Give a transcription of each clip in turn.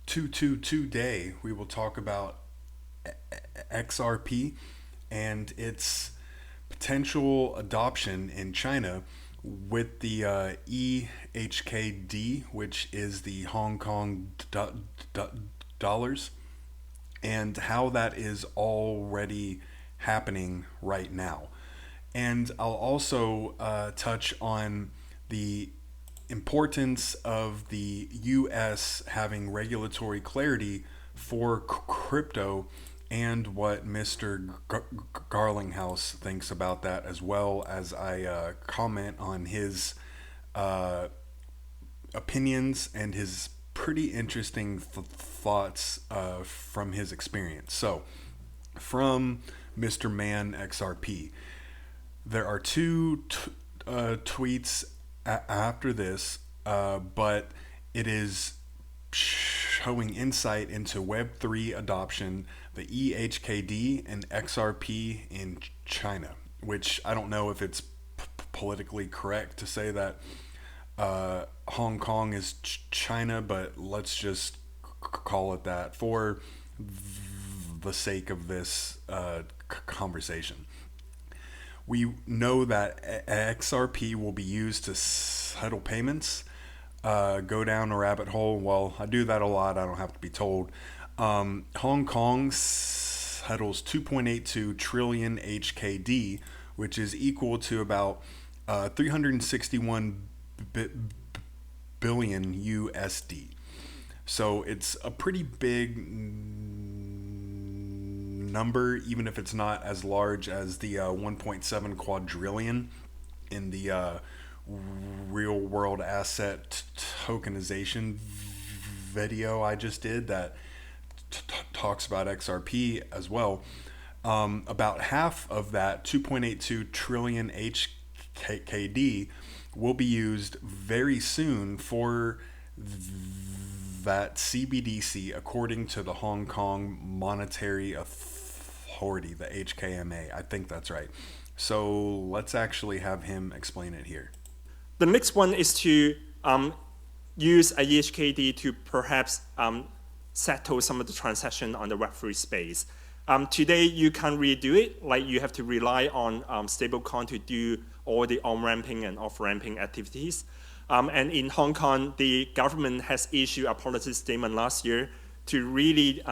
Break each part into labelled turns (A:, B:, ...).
A: Today we will talk about XRP and its potential adoption in China with the eHKD, which is the Hong Kong dollars, and how that is already happening right now. And I'll also touch on the importance of the US having regulatory clarity for crypto and what Mr. Garlinghouse thinks about that, as well as I comment on his uh, opinions and his pretty interesting thoughts from his experience. So, from Mr. Man XRP, there are tweets after this, but it is showing insight into Web3 adoption, the eHKD, and XRP in China, which I don't know if it's politically correct to say that Hong Kong is China, but let's just call it that for the sake of this conversation. We know that XRP will be used to settle payments, go down a rabbit hole. Well, I do that a lot. I don't have to be told. Hong Kong settles 2.82 trillion HKD, which is equal to about 361 billion USD. So it's a pretty big number, even if it's not as large as the 1.7 quadrillion in the real world asset tokenization video I just did that talks about XRP as well. About half of that 2.82 trillion HKD will be used very soon for that CBDC, according to the Hong Kong Monetary Authority, the HKMA. I think that's right. So let's actually have him explain it here.
B: The next one is to use a eHKD to perhaps settle some of the transaction on the Web3 space. Today, you can't really do it. Like, you have to rely on stablecoin to do all the on-ramping and off-ramping activities. And in Hong Kong, the government has issued a policy statement last year to really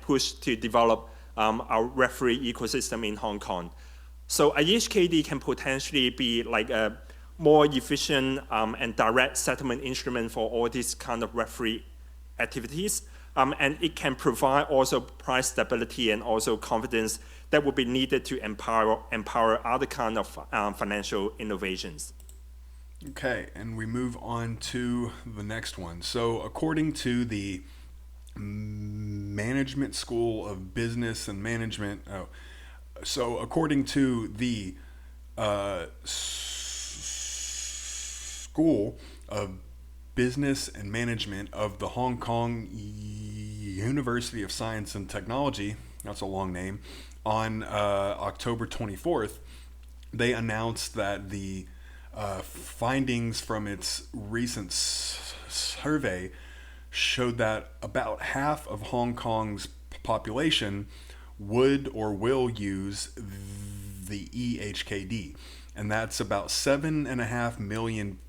B: push to develop our Web3 ecosystem in Hong Kong. So a eHKD can potentially be like a more efficient and direct settlement instrument for all these kind of Web3 activities. And it can provide also price stability and also confidence that would be needed to empower other kind of financial innovations.
A: Okay, and we move on to the next one. So, according to the Management School of Business and Management, according to the School of Business and Management of the Hong Kong University of Science and Technology, that's a long name, on October 24th, they announced that the findings from its recent survey showed that about half of Hong Kong's population would or will use the eHKD. And that's about 7.5 million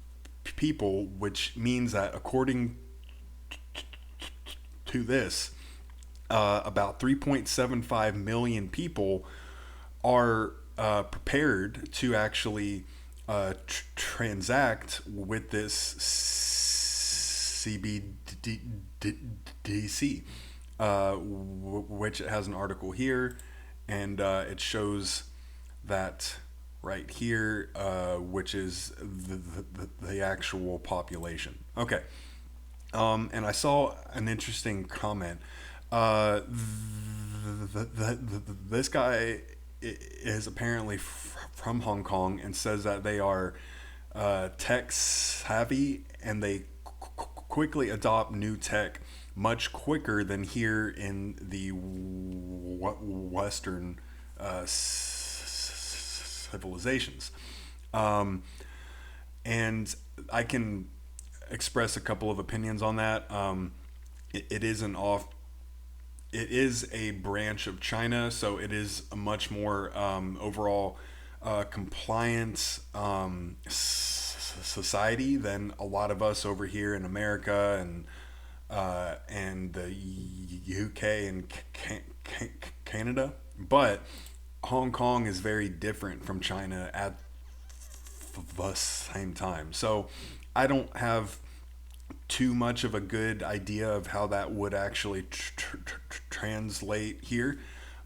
A: people, which means that according to this, about 3.75 million people are prepared to actually transact with this CBDC, which has an article here, and it shows that right here, which is the actual population. Okay, and I saw an interesting comment. This guy is apparently from Hong Kong and says that they are tech savvy and they quickly adopt new tech much quicker than here in the Western civilizations. And I can express a couple of opinions on that. it is it is a branch of China, so it is a much more overall compliance society than a lot of us over here in America and the UK and Canada. But Hong Kong is very different from China at the same time. So I don't have too much of a good idea of how that would actually translate here,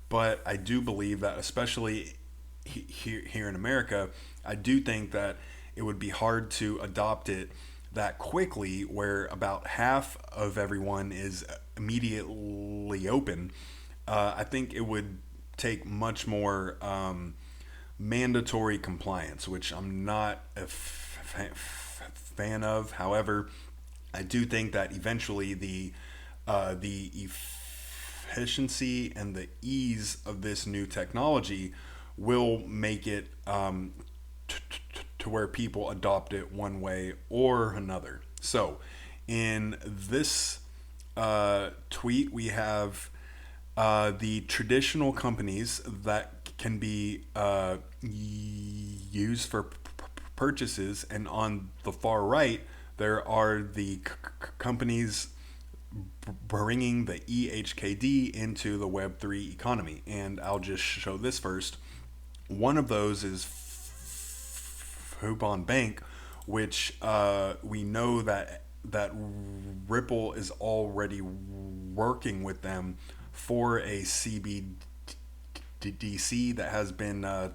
A: but I do believe that, especially here in America, I do think that it would be hard to adopt it that quickly, where about half of everyone is immediately open. I think it would take much more mandatory compliance, which I'm not a fan of. However, I do think that eventually the efficiency and the ease of this new technology will make it to where people adopt it one way or another. So, in this tweet, we have the traditional companies that can be used for purchases, and on the far right, there are the companies bringing the eHKD into the Web3 economy. And I'll just show this first. One of those is Fubon Bank, which we know that Ripple is already working with them for a CBDC that has been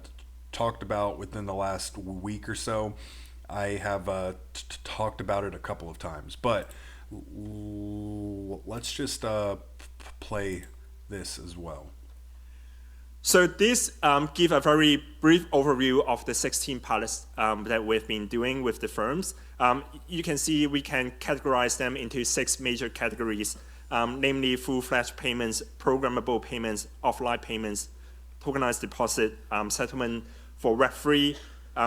A: talked about within the last week or so. I have talked about it a couple of times, but let's just play this as well.
B: So this gives a very brief overview of the 16 pilots that we've been doing with the firms. You can see we can categorize them into 6 major categories, namely full-fledged payments, programmable payments, offline payments, tokenized deposit, settlement for Web3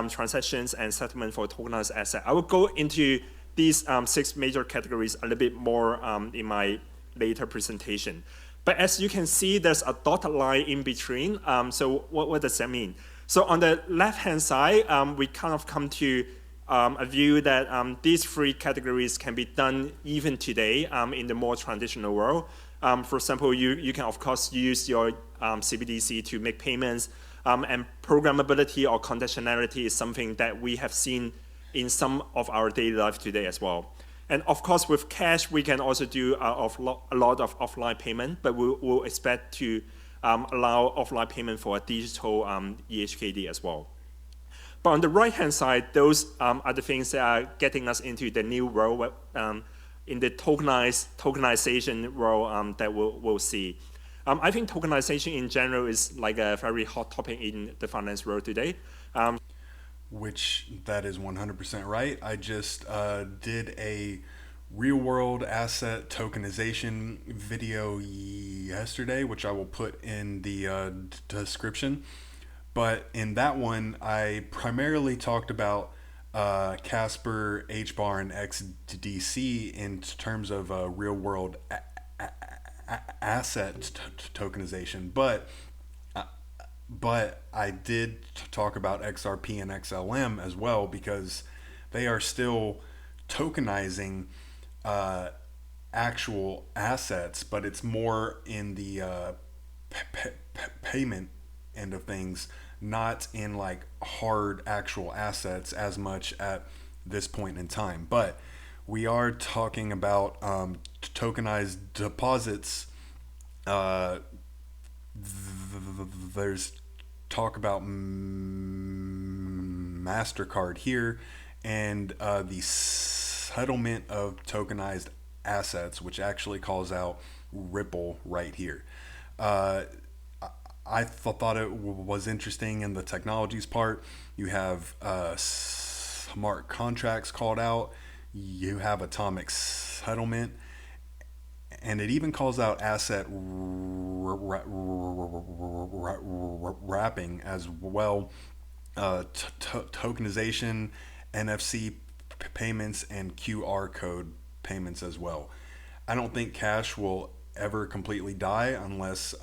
B: transactions, and settlement for tokenized asset. I will go into these 6 major categories a little bit more in my later presentation. But as you can see, there's a dotted line in between. So what does that mean? So on the left-hand side, we kind of come to a view that these 3 categories can be done even today in the more traditional world. For example, you can, of course, use your CBDC to make payments, and programmability or conditionality is something that we have seen in some of our daily life today as well. And of course, with cash, we can also do a lot of offline payment, but we'll expect to allow offline payment for a digital eHKD as well. But on the right-hand side, those are the things that are getting us into the new world, in the tokenization world that we'll see. I think tokenization in general is like a very hot topic in the finance world today.
A: Which that is 100% right. I just did a real world asset tokenization video yesterday, which I will put in the description. But in that one, I primarily talked about Casper, HBAR, and XDC in terms of real world asset tokenization. But I did talk about XRP and XLM as well, because they are still tokenizing actual assets, but it's more in the payment end of things, not in like hard actual assets as much at this point in time. But we are talking about tokenized deposits. There's talk about MasterCard here, and the settlement of tokenized assets, which actually calls out Ripple right here. I thought it was interesting in the technologies part. You have smart contracts called out, you have atomic settlement, and it even calls out asset wrapping as well, tokenization, NFC payments, and QR code payments as well. I don't think cash will ever completely die unless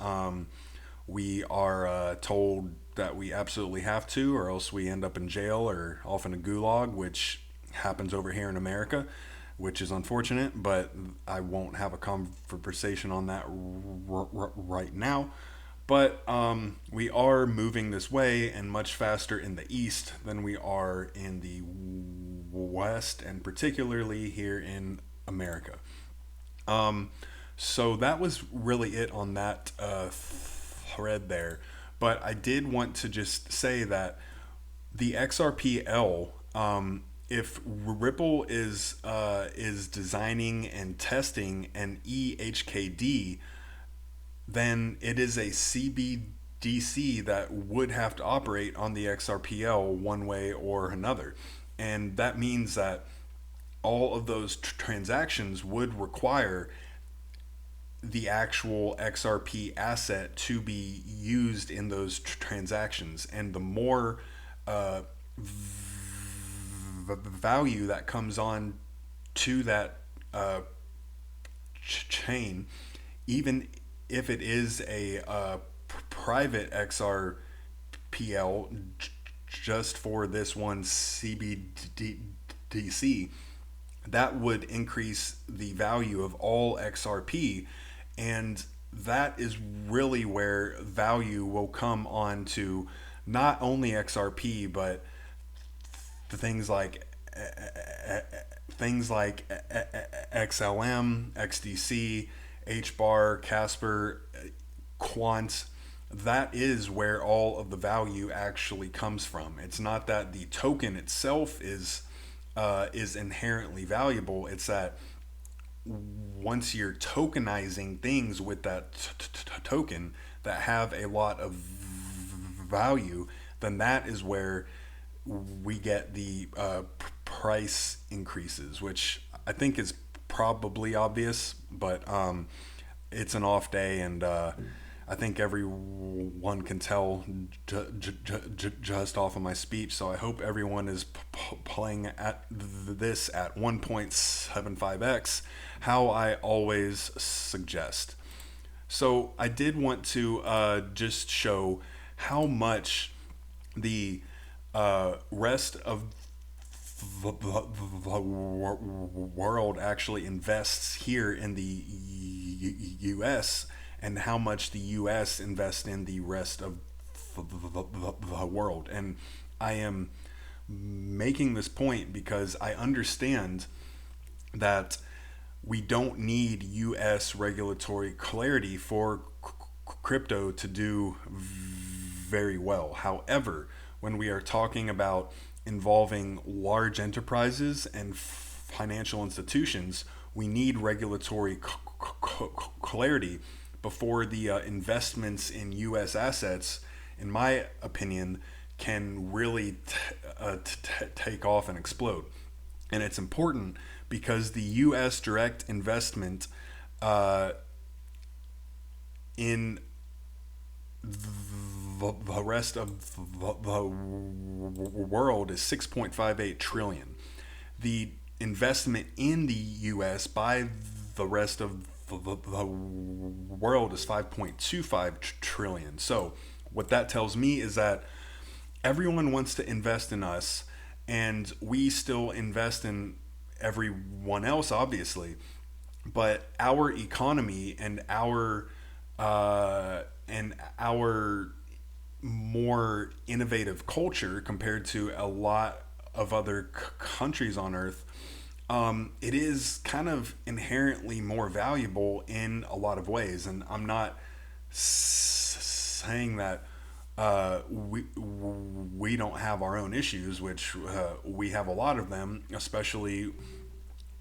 A: we are told that we absolutely have to, or else we end up in jail or off in a gulag, which happens over here in America, which is unfortunate, but I won't have a conversation on that right now. But we are moving this way and much faster in the East than we are in the West, and particularly here in America. Um, so that was really it on that thread there. But I did want to just say that the XRPL, if Ripple is designing and testing an eHKD, then it is a CBDC that would have to operate on the XRPL one way or another. And that means that all of those transactions would require the actual XRP asset to be used in those transactions. And the more uh, value that comes on to that chain, even if it is a private XRPL just for this one CBDC, that would increase the value of all XRP. And that is really where value will come on to not only XRP, but things like XLM, XDC, HBAR, Casper, Quant. That is where all of the value actually comes from. It's not that the token itself is inherently valuable. It's that once you're tokenizing things with that token that have a lot of value, then that is where we get the price increases, which I think is probably obvious, but it's an off day, and I think everyone can tell just off of my speech. So I hope everyone is playing at this at 1.75x, how I always suggest. So I did want to just show how much the rest of the world actually invests here in the U.S. and how much the U.S. invests in the rest of the world. And I am making this point because I understand that we don't need U.S. regulatory clarity for crypto to do very well. However, when we are talking about involving large enterprises and financial institutions, we need regulatory clarity before the investments in U.S. assets, in my opinion, can really take off and explode. And it's important because the U.S. direct investment in the rest of the world is 6.58 trillion. The investment in the U.S. by the rest of the world is 5.25 trillion. So what that tells me is that everyone wants to invest in us, and we still invest in everyone else, obviously. But our economy and our more innovative culture compared to a lot of other countries on earth, it is kind of inherently more valuable in a lot of ways. And I'm not saying that we don't have our own issues, which we have a lot of them, especially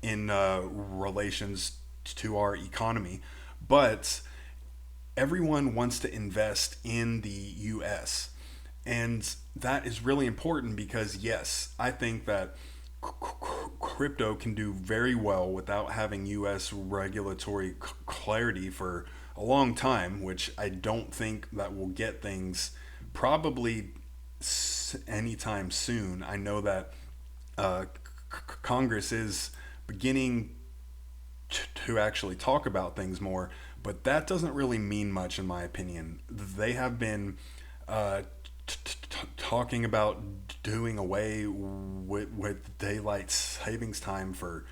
A: in relations to our economy. But everyone wants to invest in the US. And that is really important because, yes, I think that crypto can do very well without having US regulatory clarity for a long time, which I don't think that will get things probably anytime soon. I know that Congress is beginning to actually talk about things more, but that doesn't really mean much in my opinion. They have been talking about doing away with daylight savings time for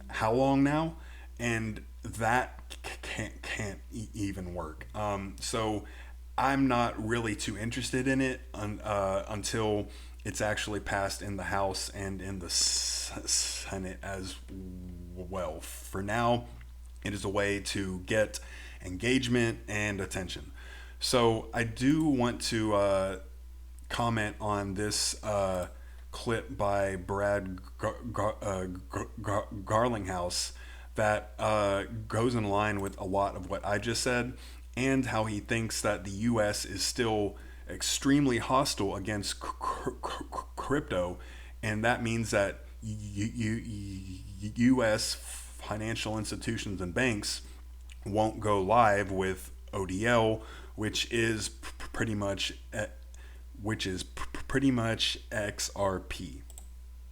A: how long now, and that can't even work. So I'm not really too interested in it until it's actually passed in the House and in the Senate as well. For now, it is a way to get engagement and attention. So I do want to comment on this clip by Brad Garlinghouse that goes in line with a lot of what I just said, and how he thinks that the U.S. is still extremely hostile against crypto, and that means that U.S. financial institutions and banks won't go live with ODL, which is pretty much XRP.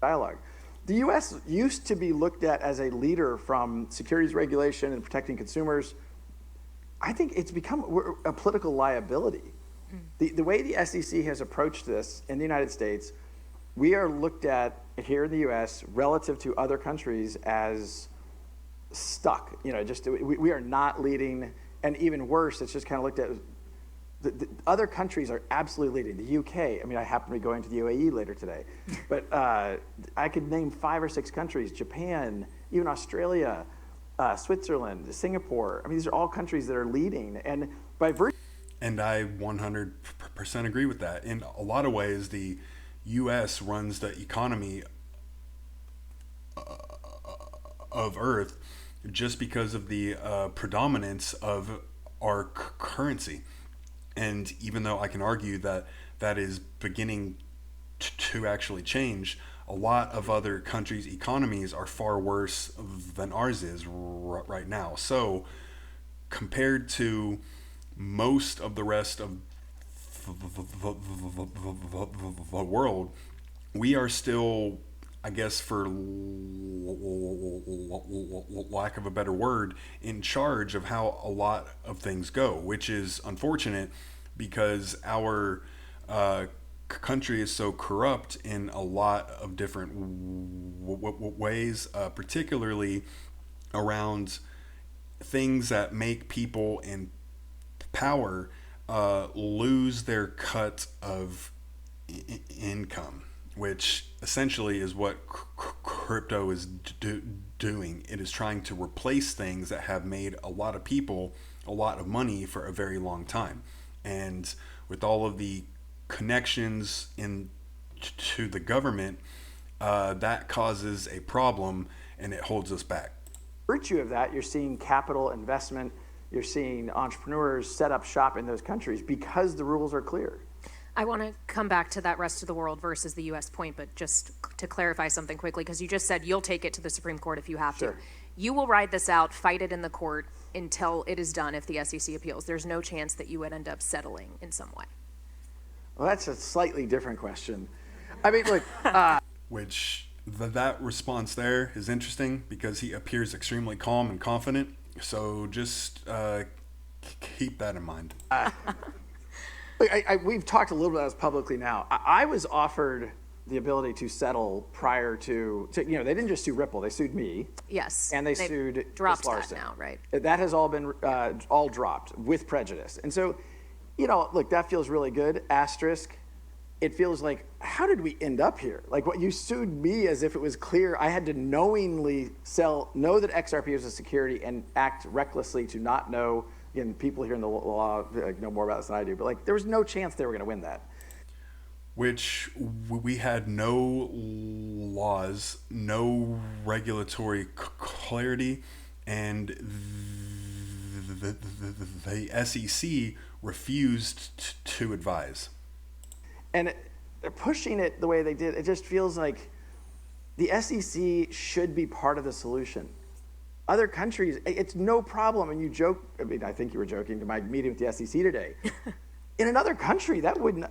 C: Dialogue. The U.S. used to be looked at as a leader from securities regulation and protecting consumers. I think it's become a political liability. The way the SEC has approached this in the United States, we are looked at here in the U.S. relative to other countries as stuck. We are not leading, and even worse, it's just kind of looked at. The other countries are absolutely leading. The UK, I mean, I happen to be going to the UAE later today, but I could name 5 or 6 countries, Japan, even Australia, Switzerland, Singapore. I mean, these are all countries that are leading. And by virtue.
A: And I 100% agree with that. In a lot of ways, the US runs the economy of Earth just because of the predominance of our currency. And even though I can argue that that is beginning to actually change, a lot of other countries' economies are far worse than ours is right now. So compared to most of the rest of the world, we are still, I guess, for lack of a better word, in charge of how a lot of things go, which is unfortunate because our country is so corrupt in a lot of different ways, particularly around things that make people in power lose their cut of income, which essentially is what crypto is doing. It is trying to replace things that have made a lot of people a lot of money for a very long time. And with all of the connections to the government, that causes a problem and it holds us back.
C: Virtue of that, you're seeing capital investment, you're seeing entrepreneurs set up shop in those countries because the rules are clear.
D: I want to come back to that rest of the world versus the U.S. point, but just to clarify something quickly, because you just said you'll take it to the Supreme Court if you have to. You will ride this out, fight it in the court until it is done if the SEC appeals. There's no chance that you would end up settling in some way.
C: Well, that's a slightly different question. I mean, look.
A: Which that response there is interesting because he appears extremely calm and confident. So just keep that in mind.
C: We've talked a little bit about this publicly now. I was offered the ability to settle prior to they didn't just sue Ripple, they sued me.
D: Yes.
C: And they sued
D: dropped
C: Larson.
D: that now, right?
C: That has all been all dropped with prejudice. And so, look, that feels really good. Asterisk. It feels like, how did we end up here? Like, what you sued me as if it was clear I had to knowingly know that XRP was a security and act recklessly to not know. Again, people here in the law know more about this than I do, but like, there was no chance they were going to win that.
A: Which we had no laws, no regulatory clarity, and the SEC refused to advise.
C: And they're pushing it the way they did. It just feels like the SEC should be part of the solution. Other countries, it's no problem. And you joke, I mean, I think you were joking to my meeting with the SEC today. In another country, that wouldn't,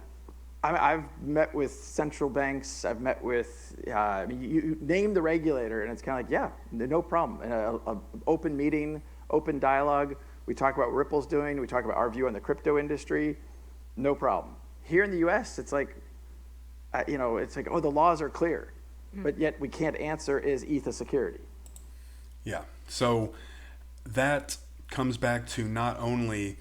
C: I've met with central banks. I've met with, I mean, you name the regulator, and it's kind of like, yeah, no problem. And a open meeting, open dialogue. We talk about what Ripple's doing. We talk about our view on the crypto industry. No problem. Here in the U.S., it's like, it's like, oh, the laws are clear, but yet we can't answer, is ETH a security?
A: Yeah. So that comes back to not only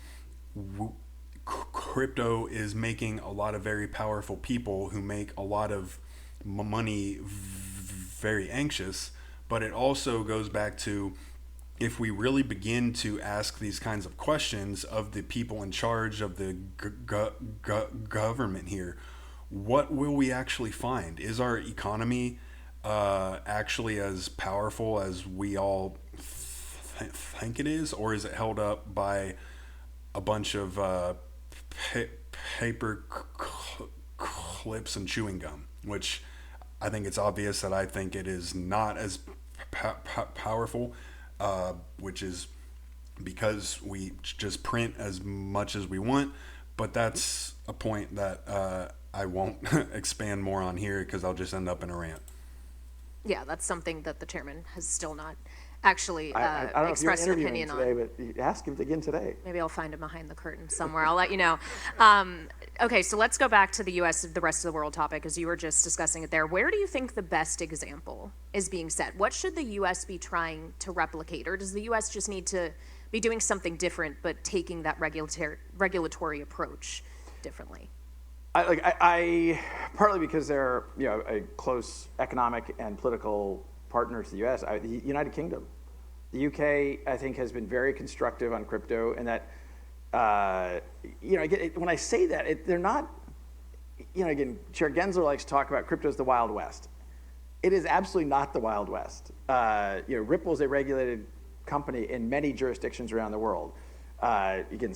A: crypto is making a lot of very powerful people who make a lot of money very anxious, but it also goes back to, if we really begin to ask these kinds of questions of the people in charge of the government here, what will we actually find? Is our economy actually as powerful as we all think it is, or is it held up by a bunch of paper clips and chewing gum? Which I think it's obvious that I think it is not as powerful, which is because we just print as much as we want. But that's a point that I won't expand more on here, because I'll just end up in a rant.
D: Yeah, that's something that the chairman has still not actually
C: I don't know
D: expressed
C: if you're
D: an
C: interviewing
D: opinion
C: today,
D: on.
C: but ask him again today.
D: Maybe I'll find him behind the curtain somewhere. I'll let you know. Okay, so let's go back to the U.S., the rest of the world topic, as you were just discussing it there. Where do you think the best example is being set? What should the U.S. be trying to replicate? Or does the U.S. just need to be doing something different, but taking that regulatory approach differently?
C: I partly because they're a close economic and political partner to the U.S. The United Kingdom, the UK, I think, has been very constructive on crypto, and that when I say that, they're not. Again, Chair Gensler likes to talk about crypto as the Wild West. It is absolutely not the Wild West. Ripple is a regulated company in many jurisdictions around the world. In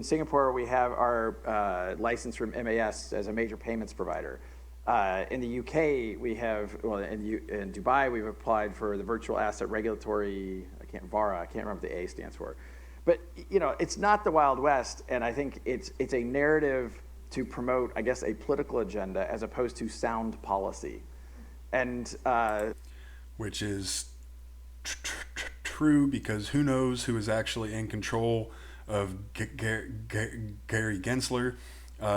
C: Singapore, we have our license from MAS as a major payments provider. In the UK, we have, in Dubai, we've applied for the virtual asset regulatory, VARA, I can't remember what the A stands for. But, it's not the Wild West, and I think it's a narrative to promote, I guess, a political agenda as opposed to sound policy. And
A: which is true, because who knows who is actually in control of Gary Gensler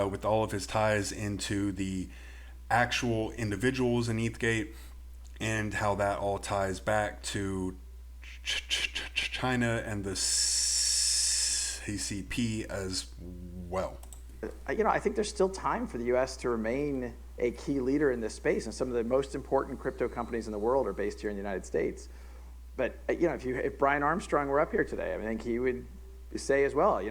A: with all of his ties into the actual individuals in ETHgate, and how that all ties back to China and the CCP as well.
C: I think there's still time for the U.S. to remain a key leader in this space, and some of the most important crypto companies in the world are based here in the United States. But if Brian Armstrong were up here today, I think he would say as well,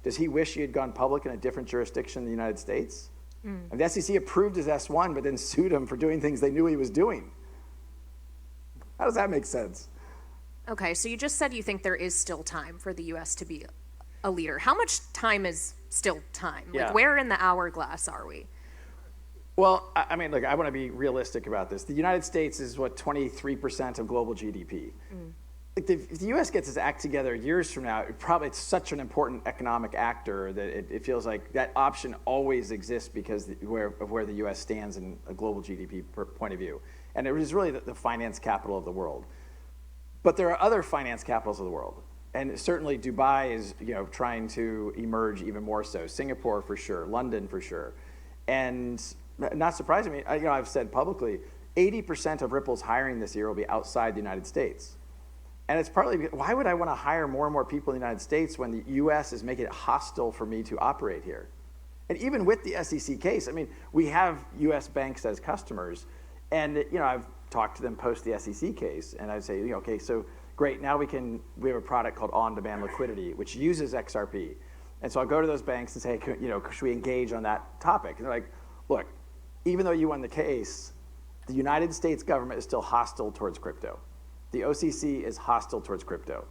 C: does he wish he had gone public in a different jurisdiction in the United States? And the SEC approved his S1, but then sued him for doing things they knew he was doing. How does that make sense?
D: Okay, so you just said you think there is still time for the U.S. to be a leader. How much time is still time?
C: Yeah.
D: Where in the hourglass are we?
C: Well, I want to be realistic about this. The United States is, 23% of global GDP. If the U.S. gets its act together years from now, it's such an important economic actor that it feels like that option always exists because of where the U.S. stands in a global GDP point of view. And it is really the finance capital of the world. But there are other finance capitals of the world. And certainly Dubai is trying to emerge even more so. Singapore for sure, London for sure. And not surprisingly, I've said publicly, 80% of Ripple's hiring this year will be outside the United States. And it's partly because, why would I want to hire more and more people in the United States when the U.S. is making it hostile for me to operate here? And even with the SEC case, we have U.S. banks as customers, and I've talked to them post the SEC case, and I'd say, okay, so great, now we have a product called on-demand liquidity, which uses XRP. And so I'll go to those banks and say, should we engage on that topic? And they're like, look, even though you won the case, the United States government is still hostile towards crypto. The OCC is hostile towards crypto.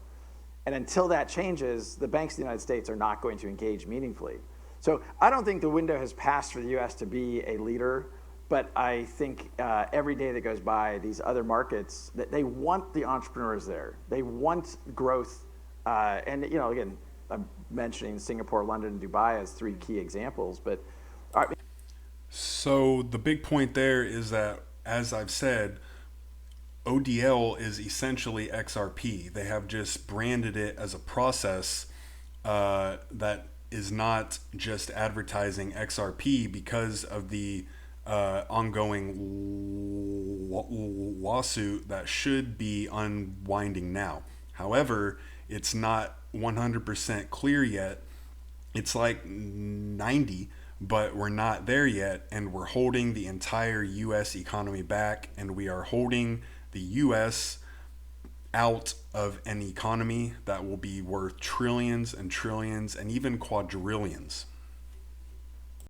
C: And until that changes, the banks in the United States are not going to engage meaningfully. So I don't think the window has passed for the U.S. to be a leader, but I think every day that goes by, these other markets, they want the entrepreneurs there. They want growth. And again, I'm mentioning Singapore, London, and Dubai as three key examples, but
A: So the big point there is that, as I've said, ODL is essentially XRP. They have just branded it as a process that is not just advertising XRP because of the ongoing lawsuit that should be unwinding now. However, it's not 100% clear yet. It's like 90, but we're not there yet, and we're holding the entire US economy back, and we are holding the US out of an economy that will be worth trillions and trillions and even quadrillions.